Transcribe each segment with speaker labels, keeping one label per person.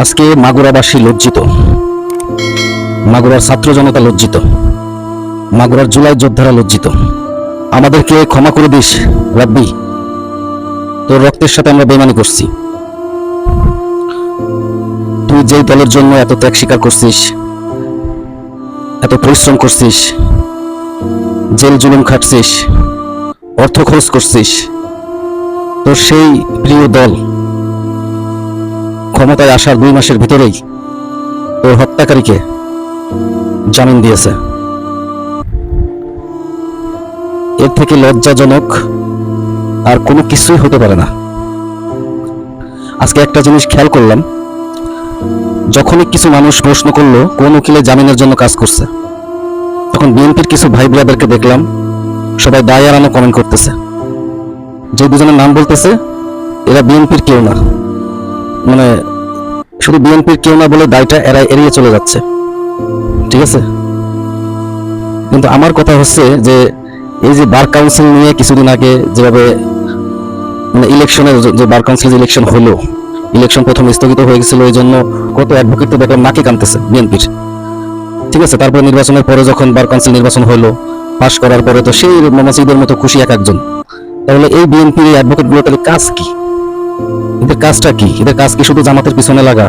Speaker 1: আজকে মাগুরাবাসী লজ্জিত, মাগুরার ছাত্র জনতা লজ্জিত, মাগুরার জুলাই যোদ্ধারা লজ্জিত। আমাদেরকে ক্ষমা করে দিস রাব্বি, তোর রক্তের সাথে আমরা বেইমানি করছি। তুই যেই দলের জন্য এত ত্যাগ স্বীকার করছিস, এত পরিশ্রম করছিস, জেল জুলুম খাটছিস, অর্থ খরচ করছিস, তোর সেই প্রিয় দল ক্ষমতায় আসার 2 মাসের ভিতরেই তোর হত্যাকারীকে জামিন দিয়েছে। এর থেকে লজ্জাজনক আর কোনো কিছুই হতে পারে না। আজকে একটা জিনিস খেয়াল করলাম, যখনই কিছু মানুষ প্রশ্ন করলো কোন উকিলে জামিনের জন্য কাজ করছে, তখন বিএনপির কিছু ভাই ব্রাদারকে দেখলাম সবাই দায় এড়ানো কমেন্ট করতেছে। যে দুজনের নাম বলতেছে এরা বিএনপির কেউ না, মানে শুধু বিএনপির কেউ না বলে দায়টা এড়িয়ে চলে যাচ্ছে। ঠিক আছে, কিন্তু আমার কথা হচ্ছে যে এই যে বার কাউন্সিল নিয়ে কিছুদিন আগে যেভাবে মানে ইলেকশনের যে বার কাউন্সিল ইলেকশন হলো, ইলেকশন প্রথম স্থগিত হয়ে গেছিল, এই জন্য কত অ্যাডভোকেট তো দেখলাম নাকে কানতেছে বিএনপির। ঠিক আছে, তারপরে নির্বাচনের পরে যখন বার কাউন্সিল নির্বাচন হলো, পাশ করার পরে তো সেই মমাসিদের মতো খুশি এক একজন। তাহলে এই বিএনপির এই অ্যাডভোকেট গুলো তাহলে কাজ কি? এদের কাজটা কি? এদের কাজ কি শুধু জামাতের পিছনে লাগা?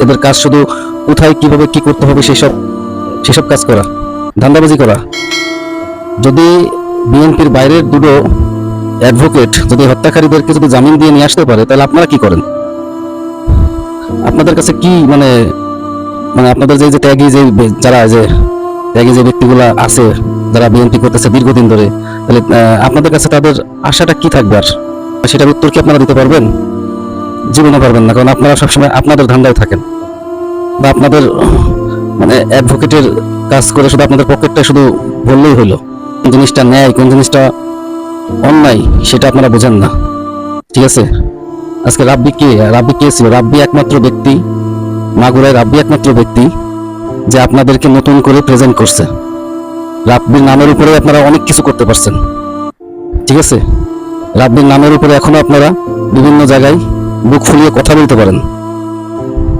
Speaker 1: এদের কাজ শুধু কোথায় কিভাবে কি করতে হবে সেসব কাজ করা, ধান্দাবাজি করা? যদি বিএনপির বাইরের দুটো অ্যাডভোকেট যদি হত্যাকারীদেরকে যদি জামিন দিয়ে নিয়ে আসতে পারে, তাহলে আপনারা কি করেন? আপনাদের কাছে কি মানে মানে আপনাদের যে ত্যাগী যে যারা যে ত্যাগী যে ব্যক্তিগুলা আছে যারা বিএনপি করতেছে দীর্ঘদিন ধরে, তাহলে আপনাদের কাছে তাদের আশাটা কি থাকবে? আর সেটার উত্তর কি আপনারা দিতে পারবেন? জীবনে পারবেন না, কারণ আপনারা সবসময় আপনাদের ধান্দায় থাকেন, বা আপনাদের মানে অ্যাডভোকেটের কাজ করে শুধু আপনাদের পকেটটা শুধু বললেই হইলো। কোন জিনিসটা ন্যায়, কোন জিনিসটা অন্যায় সেটা আপনারা বোঝেন না। ঠিক আছে, আজকে রাব্বি কে ছিল? রাব্বি একমাত্র ব্যক্তি, মাগুরায় রাব্বি একমাত্র ব্যক্তি যে আপনাদেরকে নতুন করে প্রেজেন্ট করছে। রাব্বির নামের উপরে আপনারা অনেক কিছু করতে পারছেন। ঠিক আছে, রাব্বির নামের উপরে এখনো আপনারা বিভিন্ন জায়গায় বুক ফুলিয়ে কথা বলতে পারেন।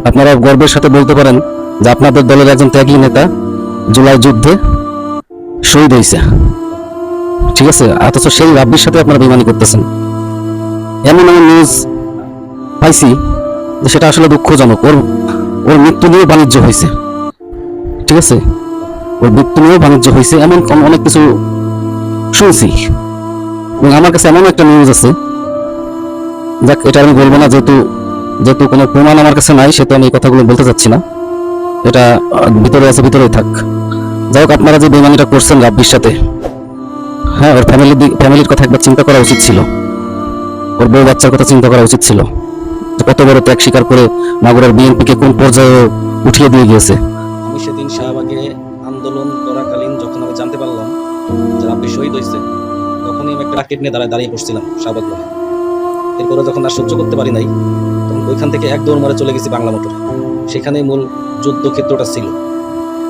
Speaker 1: আপনারা গর্বের সাথে বলতে পারেন যে আপনাদের দলের একজন ত্যাগী নেতা জুলাই যুদ্ধে শহীদ হয়েছে। ঠিক আছে, অথচ সেই রাব্বির সাথে আপনারা বেইমানি করতেছেন। এমন নিউজ পাইছি যে সেটা আসলে দুঃখজনক। ওর মৃত্যু নিয়েও বাণিজ্য হয়েছে। ঠিক আছে, ওর মৃত্যু নিয়েও বাণিজ্য হয়েছে, এমন অনেক কিছু শুনছি। এবং আমার কাছে এমন একটা নিউজ আছে, যাক এটা আমি বলবো না, যেহেতু কোনো প্রমাণ আমার কাছে নাই, সেহেতু আমি এই কথাগুলো বলতে চাচ্ছি না। এটা ভিতরে আছে, ভিতরেই থাক। যাই হোক, আপনারা যে বেইমানিটা করছেন রাব্বির সাথে, হ্যাঁ, ওর ফ্যামিলির কথা একবার চিন্তা করা উচিত ছিল। ওর বউ বাচ্চার কথা চিন্তা করা উচিত ছিল। কত বড় ত্যাগ স্বীকার করে মাগুরার বিএনপিকে কোন পর্যায়ে উঠিয়ে দিয়ে গিয়েছে।
Speaker 2: আমি সেদিন শাহবাগে আন্দোলন করাকালীন যখন আমি জানতে পারলাম যে রাব্বি শহীদ হয়েছে, তখনই আমি একটা রাকেট নিয়ে দাঁড়িয়ে পড়ছিলাম শাহবাগ মোড়ে। এরপরে যখন আর সহ্য করতে পারি নাই, তখন ওইখান থেকে এক দৌড় মারে চলে গেছি বাংলা মোটরে। সেখানেই মূল যুদ্ধক্ষেত্রটা ছিল।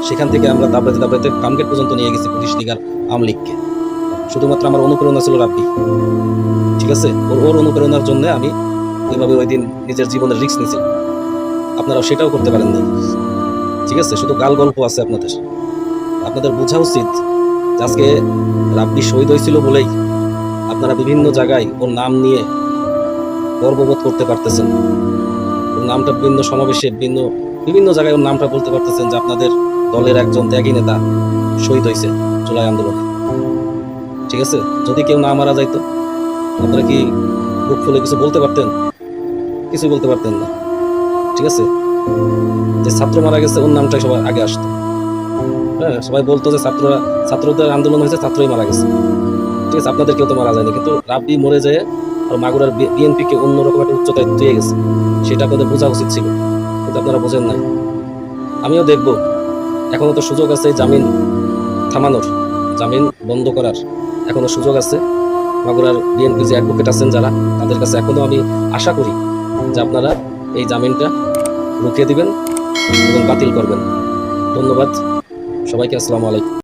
Speaker 2: সেখান থেকে আমরা দাবড়াতে ফার্মগেট পর্যন্ত নিয়ে গেছি পুলিশ লীগ আর আওয়ামী লীগকে। শুধুমাত্র আমার অনুপ্রেরণা ছিল রাব্বি। ঠিক আছে, ওর অনুপ্রেরণার জন্য আমি ওইভাবে ওই দিন নিজের জীবনের রিস্ক নিয়েছি। আপনারাও সেটাও করতে পারেন না। ঠিক আছে, শুধু গাল গল্প আছে আপনাদের বোঝা উচিত যে আজকে রাব্বি শহীদ হয়েছিল বলেই আপনারা বিভিন্ন জায়গায় ওর নাম নিয়ে গর্ববোধ করতে পারতেছেন। ওর নামটা বিভিন্ন সমাবেশে বিভিন্ন জায়গায় ওর নামটা বলতে পারতেছেন যে আপনাদের দলের একজন ত্যাগী নেতা শহীদ হয়েছে জুলাই আন্দোলনে। ঠিক আছে, যদি কেউ না মারা যাইতো আপনারা কি বুক ফুলে কিছু বলতে পারতেন? কিছুই বলতে পারতেন না। ঠিক আছে, যে ছাত্র মারা গেছে ওর নামটাই সবার আগে আসতো। হ্যাঁ, সবাই বলতো যে ছাত্রদের আন্দোলন হয়েছে, ছাত্রই মারা গেছে। ঠিক আছে, আপনাদের কেউ তো মারা যায়নি, কিন্তু রাব্বি মরে যায় আর মাগুরার বিএনপিকে অন্যরকম একটা উচ্চতায় দিয়ে গেছে। সেটা আপনাদের বোঝা উচিত ছিল, কিন্তু আপনারা বোঝেন নাই। আমিও দেখবো, এখনো তো সুযোগ আছে জামিন থামানোর, জামিন বন্ধ করার এখনো সুযোগ আছে। মাগুরার বিএনপি যে অ্যাডভোকেট আছেন যারা, তাদের কাছে এখনো আমি আশা করি যে আপনারা এই জামিনটা রুখিয়ে দিবেন এবং বাতিল করবেন। ধন্যবাদ সবাইকে, আসসালামু আলাইকুম।